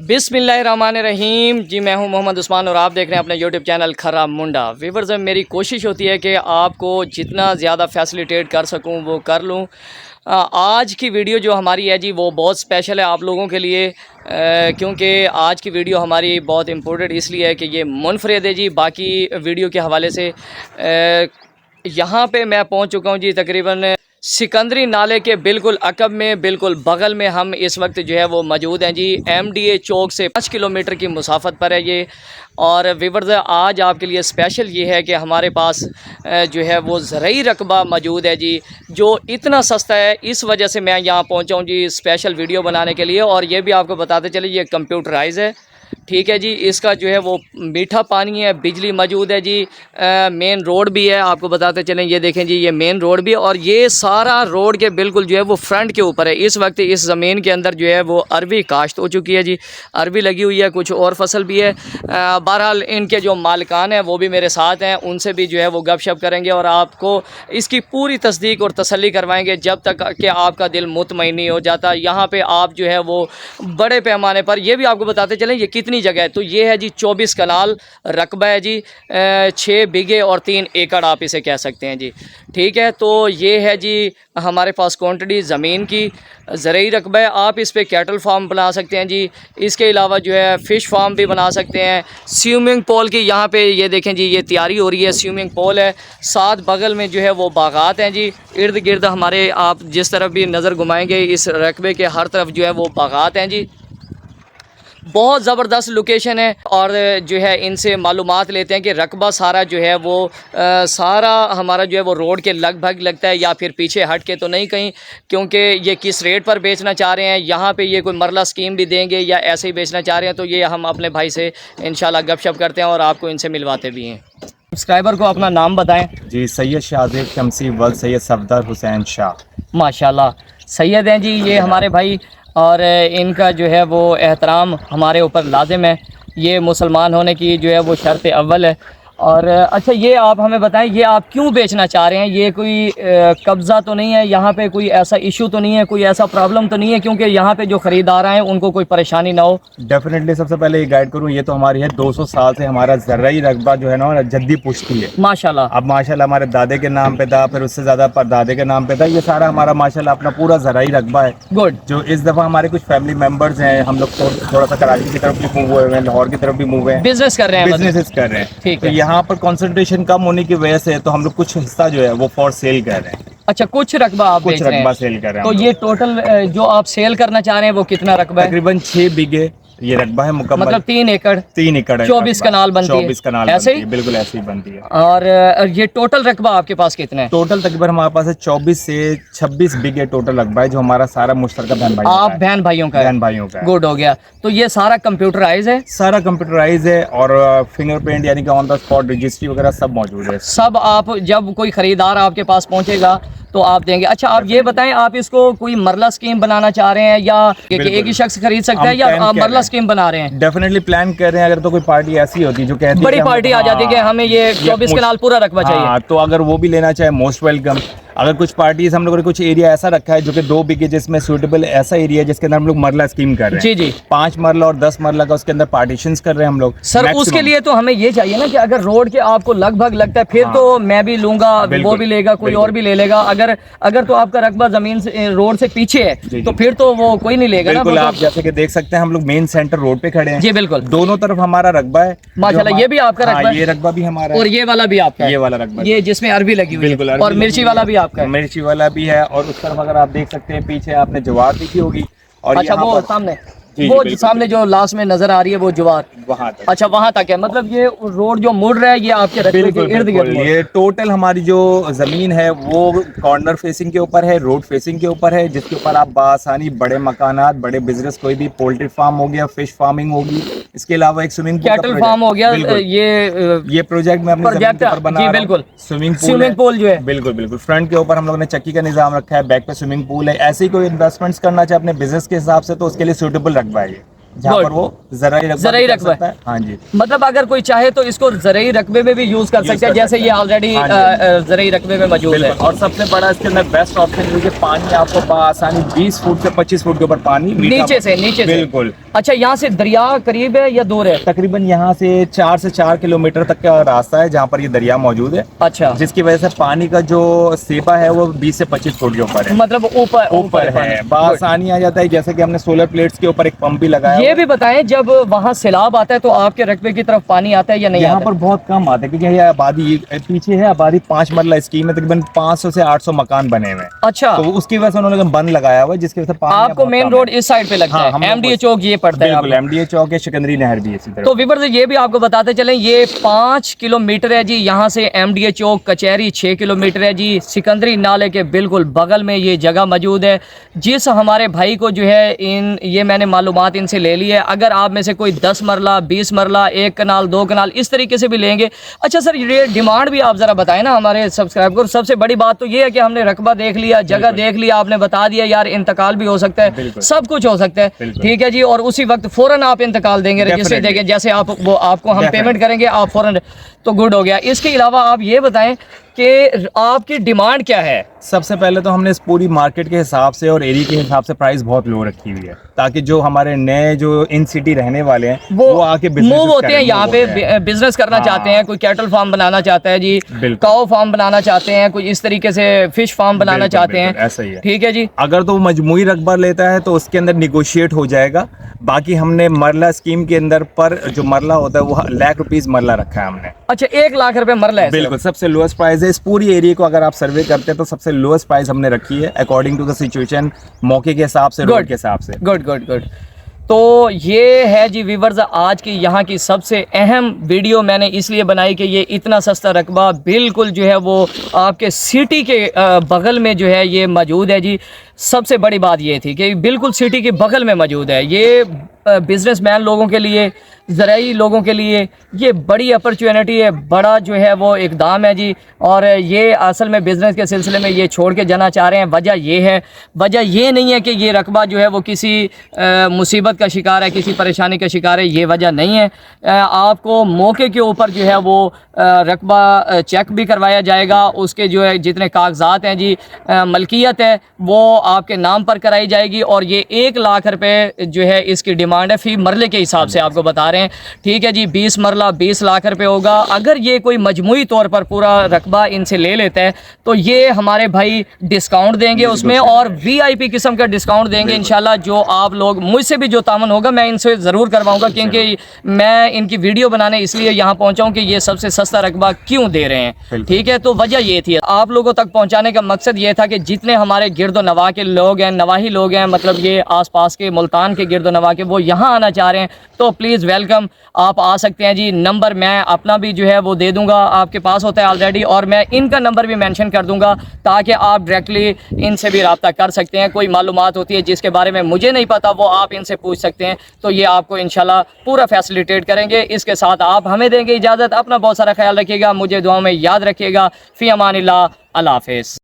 बिस्मिल्लाहिर्रहमानिर्रहीम। जी मैं हूं मोहम्मद उस्मान और आप देख रहे हैं अपने यूट्यूब चैनल खरा मुंडा। व्यूअर्स, मेरी कोशिश होती है कि आपको जितना ज़्यादा फैसिलिटेट कर सकूं वो कर लूं। आज की वीडियो जो हमारी है जी वो बहुत स्पेशल है आप लोगों के लिए, क्योंकि आज की वीडियो हमारी बहुत इम्पोर्टेंट इसलिए है कि ये मुनफरद है जी बाकी वीडियो के हवाले से। यहाँ पे मैं पहुँच चुका हूँ जी तकरीबन सिकंदरी नाले के बिल्कुल अकब में, बिल्कुल बगल में हम इस वक्त जो है वो मौजूद हैं जी। MDA चौक से 5 किलोमीटर की मुसाफत पर है ये। और व्यूअर्स, आज आपके लिए स्पेशल ये है कि हमारे पास जो है वो ज़रई रकबा मौजूद है जी, जो इतना सस्ता है। इस वजह से मैं यहाँ पहुँचा हूँ जी स्पेशल वीडियो बनाने के लिए। और ये भी आपको बताते चले ये कंप्यूटराइज है, ठीक है जी। इसका जो है वो मीठा पानी है, बिजली मौजूद है जी, मेन रोड भी है। आपको बताते चलें, ये देखें जी ये मेन रोड भी है। और ये सारा रोड के बिल्कुल जो है वो फ्रंट के ऊपर है। इस वक्त इस ज़मीन के अंदर जो है वो अरबी काश्त हो चुकी है जी, अरबी लगी हुई है, कुछ और फसल भी है। बहरहाल इनके जो मालिकान हैं वो भी मेरे साथ हैं, उनसे भी जो है वो गपशप करेंगे और आपको इसकी पूरी तस्दीक और तसल्ली करवाएंगे जब तक कि आपका दिल मुतमईन नहीं हो जाता। यहाँ पे आप जो है वो बड़े पैमाने पर, ये भी आपको बताते चलें ये कितनी जगह है। तो ये है जी 24 कनाल रकबा है जी, 6 बीघे और 3 एकड़ आप इसे कह सकते हैं जी, ठीक है। तो ये है जी हमारे पास क्वांटिटी ज़मीन की, ज़रई रकबा है। आप इस पे कैटल फार्म बना सकते हैं जी। इसके अलावा जो है फ़िश फार्म भी बना सकते हैं। स्विमिंग पूल की यहाँ पे ये देखें जी ये तैयारी हो रही है, स्विमिंग पूल है। साथ बगल में जो है वो बागात हैं जी, इर्द गिर्द हमारे आप जिस तरफ भी नज़र घुमाएंगे इस रकबे के हर तरफ जो है वो बागात हैं जी। बहुत ज़बरदस्त लोकेशन है। और जो है इनसे मालूमात लेते हैं कि रकबा सारा जो है वो सारा हमारा जो है वो रोड के लगभग लगता है या फिर पीछे हट के तो नहीं कहीं, क्योंकि ये किस रेट पर बेचना चाह रहे हैं, यहाँ पे ये कोई मरला स्कीम भी देंगे या ऐसे ही बेचना चाह रहे हैं। तो ये हम अपने भाई से इंशाल्लाह गपशप करते हैं और आपको इनसे मिलवाते भी हैं। सब्सक्राइबर को अपना नाम बताएं जी। सैयद शाहजेब शमसी वल्द सैयद सफदर हुसैन शाह। माशाल्लाह सैयद हैं जी ये हमारे भाई, और इनका जो है वो एहतराम हमारे ऊपर लाजिम है। ये मुसलमान होने की जो है वो शर्त अव्वल है। और अच्छा ये आप हमें बताएं ये आप क्यों बेचना चाह रहे हैं? ये कोई कब्ज़ा तो नहीं है, यहाँ पे कोई ऐसा इशू तो नहीं है, कोई ऐसा प्रॉब्लम तो नहीं है, क्योंकि यहाँ पे जो ख़रीदार आए उनको कोई परेशानी ना हो? डेफिनेटली सबसे पहले ये गाइड करूँ, ये तो हमारी है 200 साल से हमारा ज़रई रकबा जो है ना जद्दी पुश्ती है माशाल्लाह। अब माशाल्लाह हमारे दादे के नाम पे था, फिर उससे ज़्यादा परदादे के नाम पे था। ये सारा हमारा माशाल्लाह अपना पूरा ज़रई रकबा है। गुड। जो इस दफ़ा हमारे कुछ फैमिली मेम्बर्स हैं, हम लोग थोड़ा सा कराची की तरफ भी मूव हुए हैं, लाहौर की तरफ भी मूव हैं, बिजनेस कर रहे हैं, बिजनेस कर रहे हैं। ठीक है। यहाँ पर कॉन्सेंट्रेशन कम होने की वजह से तो हम लोग कुछ हिस्सा जो है वो फॉर सेल कर रहे हैं। अच्छा, कुछ रकबा आप कुछ रकबा सेल कर रहे हैं। तो ये टोटल जो आप सेल करना चाह रहे हैं वो कितना रकबा है? तकरीबन 6 बीघे ये रकबा है मुकम्मल, मतलब 3 एकड़ 3 एकड़ है, 24 कनाल बनती है। 24 कनाल ऐसे ही? बिल्कुल ऐसे ही बनती है। और ये टोटल रकबा आपके पास कितना है? टोटल तकरीबन हमारे पास है 24 से 26 बीघे टोटल रकबा है, जो हमारा सारा मुश्तरका बहन भाई आप बहन भाइयों का? बहन भाइयों का। गुड हो गया। तो ये सारा कंप्यूटराइज है? सारा कंप्यूटराइज है और फिंगरप्रिंट यानी कि ऑन द स्पॉट रजिस्ट्री वगैरह सब मौजूद है। सब आप जब कोई खरीदार आपके पास पहुंचेगा तो आप देंगे? अच्छा आप ये बताएं, आप इसको कोई मरला स्कीम बनाना चाह रहे हैं या एक ही शख्स खरीद सकता है, या आप मरला स्कीम बना रहे हैं? डेफिनेटली प्लान कर रहे हैं। अगर तो कोई पार्टी ऐसी होती है जो कहती है बड़ी पार्टी आ जाती है कि हमें ये 24 कनाल पूरा रकबा चाहिए, तो अगर वो भी लेना चाहे मोस्ट वेलकम। अगर कुछ पार्टीज हम लोगों ने कुछ एरिया ऐसा रखा है जो कि 2 बीघे जिसमें सूटेबल ऐसा एरिया है जिसके अंदर हम लोग मरला स्कीम कर रहे हैं। जी जी। 5 मरला और 10 मरला का उसके अंदर पार्टीशंस कर रहे हैं हम लोग। सर उसके लिए तो हमें ये चाहिए ना कि अगर रोड के आपको लगभग लगता है फिर तो मैं भी लूंगा, वो भी लेगा, कोई और भी ले लेगा। अगर तो आपका रकबा जमीन से रोड से पीछे है तो फिर तो वो कोई नहीं लेगा ना। आप जैसे कि देख सकते हैं हम लोग मेन सेंटर रोड पे खड़े हैं। जी बिल्कुल। दोनों तरफ हमारा रकबा है माशाल्लाह। ये भी आपका रकबा है? ये रकबा भी हमारा, और ये वाला भी आपका? ये वाला रकबा, ये जिसमें अरबी लगी हुई है। और मिर्ची वाला भी आपका? मिर्ची वाला भी है। और उस तरफ अगर आप देख सकते हैं पीछे आपने जवार देखी होगी। और अच्छा वो सामने वो सामने जो लास्ट में नजर आ रही है वो ज्वार वहाँ तक। अच्छा वहाँ तक है। मतलब ये रोड जो मुड़ रहा है ये आपके रकबे के इर्द गिर्द? ये टोटल हमारी जो जमीन है वो कॉर्नर फेसिंग के ऊपर है, रोड फेसिंग के ऊपर है, जिसके ऊपर आप बासानी बड़े मकानात, बड़े बिजनेस, कोई भी पोल्ट्री फार्म हो गया, फिश फार्मिंग होगी, इसके अलावा एक स्विमिंग पूल, कैटल फार्म हो गया। ये प्रोजेक्ट में अपने जमीन के ऊपर बना, बिल्कुल स्विमिंग पूल जो है बिल्कुल फ्रंट के ऊपर हम लोगों ने चक्की का निजाम रखा है, बैक पे स्विमिंग पूल है। ऐसे ही कोई इन्वेस्टमेंट्स करना चाहे अपने बिजनेस के हिसाब से तो उसके लिए सूटेबल रकबा है। जहाँ Good. पर वो ज़राई ज़राई रकबा रकबा है। हाँ जी, मतलब अगर कोई चाहे तो इसको ज़राई रकबे में भी यूज़ कर सकते हैं, कर जैसे सकते ये हैं। ऑलरेडी हाँ जी। ज़राई रकबे में मौजूद है। बिल्कुल। और सबसे बड़ा इसके अंदर बेस्ट ऑप्शन ये कि पानी आपको आसानी 20 फुट से 25 फुट के ऊपर पानी नीचे से बिल्कुल। अच्छा, यहाँ से दरिया करीब है या दूर है? तकरीबन यहाँ से 4 से 4 किलोमीटर तक का रास्ता है जहाँ पर ये दरिया मौजूद है, अच्छा, जिसकी वजह से पानी का जो सेपा है वो 20 से 25 फुट के ऊपर है, मतलब ऊपर है। बआसानी आ जाता है, जैसे कि हमने सोलर प्लेट्स के ऊपर एक पंप भी लगाया। ये भी बताएं, जब वहाँ सैलाब आता है तो आपके रकबे की तरफ पानी आता है या नहीं यहाँ आता? पर बहुत कम आते हैं क्योंकि ये आबादी पीछे है, आबादी 5 मरला स्कीम है, तकरीबन 500 से 800 मकान बने हुए हैं। अच्छा, तो उसकी वजह से उन्होंने बंद लगाया हुआ है, जिसकी वजह से पानी आपको बहुत मेन कम रोड है। इस साइड पे लगता हाँ, हम है, लोग एमडीए चौक ये पड़ता है बिल्कुल, आपको। एमडीए चौक है, सिकंदरी नहर भी है इसी तरह। तो व्यूअर्स ये भी आपको बताते चलें, ये 5 किलोमीटर है जी यहाँ से एमडीए चौक, कचहरी 6 किलोमीटर है जी, सिकंदरी नाले के बिल्कुल बगल में ये जगह मौजूद है। जिस हमारे भाई को जो है ये मैंने मालूमात इनसे ले ली है, अगर आप में से कोई 10 मरला 20 मरला 1 कनाल 2 कनाल इस तरीके से भी लेंगे। अच्छा सर, ये डिमांड भी आप ज़रा बताएं ना हमारे सब्सक्राइबर को। सबसे बड़ी बात तो ये है कि हमने रकबा देख लिया, जगह देख लिया, आपने बता दिया यार इंतकाल भी हो सकता है, सब कुछ हो सकता है, ठीक है जी, और उसी वक्त फौरन आप इंतकाल देंगे, रजिस्ट्री देंगे, जैसे आप वो आपको हम पेमेंट करेंगे आप फौरन, तो गुड हो गया। इसके अलावा आप ये बताएं कि आपकी डिमांड क्या है? सबसे पहले तो हमने इस पूरी मार्केट के हिसाब से और एरिया के हिसाब से प्राइस बहुत लो रखी हुई है, ताकि जो हमारे नए जो इन सिटी रहने वाले हैं वो आके मूव होते हैं, यहाँ पे बिजनेस करना चाहते हैं, कोई कैटल फार्म बनाना चाहता है जी, काऊ फार्म बनाना चाहते हैं, कोई इस तरीके से फिश फार्म बनाना चाहते हैं, ऐसा ही है, ठीक है जी। अगर तो मजमूई रकबा लेता है तो उसके अंदर निगोशिएट हो जाएगा। बाकी हमने मरला स्कीम के अंदर पर जो मरला होता है वो ₹1,00,000 मरला रखा है हमने। अच्छा, 1 लाख रुपए मरला है? बिल्कुल, सबसे लोएस्ट प्राइस है इस पूरी एरिया को। अगर आप सर्वे करते हैं तो सबसे लोएस्ट प्राइस हमने रखी है अकॉर्डिंग टू द सिचुएशन, मौके के हिसाब से, रोड के हिसाब से। Good good good. तो ये है जी व्यूअर्स आज की यहाँ की सबसे अहम वीडियो मैंने इसलिए बनाई कि ये इतना सस्ता रकबा बिल्कुल जो है वो आपके सिटी के बगल में जो है ये मौजूद है जी। सबसे बड़ी बात ये थी कि बिल्कुल सिटी के बगल में मौजूद है। ये बिजनेसमैन लोगों के लिए, ज़राई लोगों के लिए ये बड़ी अपॉर्चुनिटी है, बड़ा जो है वो इकदाम है जी। और ये असल में बिज़नेस के सिलसिले में ये छोड़ के जाना चाह रहे हैं। वजह ये है, वजह ये नहीं है कि ये रकबा जो है वो किसी मुसीबत का शिकार है, किसी परेशानी का शिकार है, ये वजह नहीं है। आपको मौके के ऊपर जो है वो रकबा चेक भी करवाया जाएगा, उसके जो है जितने कागजात हैं जी, मलकियत है वो आपके नाम पर कराई जाएगी। और ये 1 लाख रुपए जो है इसकी डिमांड है फी मरले के हिसाब से आपको बता रहे हैं, ठीक है जी। 20 मरला 20 लाख रुपए होगा। अगर ये कोई मजमूई तौर पर पूरा रकबा इनसे ले लेता है तो ये हमारे भाई डिस्काउंट देंगे उसमें, और VIP किस्म का डिस्काउंट देंगे इंशाल्लाह। जो आप लोग मुझसे भी जो तामन होगा मैं इनसे ज़रूर करवाऊंगा, क्योंकि मैं इनकी वीडियो बनाने इसलिए यहाँ पहुँचा हूँ कि ये सबसे सस्ता रकबा क्यों दे रहे हैं, ठीक है। तो वजह ये थी, आप लोगों तक पहुँचाने का मकसद ये था कि जितने हमारे गिरदो नवा के लोग हैं, नवाही लोग हैं, मतलब ये आसपास के मुल्तान के गिरदो नवा के, वो यहाँ आना चाह रहे हैं तो प्लीज़ वेलकम, आप आ सकते हैं जी। नंबर मैं अपना भी जो है वो दे दूंगा, आपके पास होता है ऑलरेडी, और मैं इनका नंबर भी मेंशन कर दूंगा ताकि आप डायरेक्टली इनसे भी रब्ता कर सकते हैं। कोई मालूमात होती है जिसके बारे में मुझे नहीं पता वो आप इनसे पूछ सकते हैं, तो ये आपको इंशाल्लाह पूरा फैसिलिटेट करेंगे। इसके साथ आप हमें देंगे इजाज़त। अपना बहुत सारा ख्याल रखिएगा, मुझे दुआ में याद रखिएगा। फ़ी अमानिल्लाह, अल्लाह हाफ़िज़।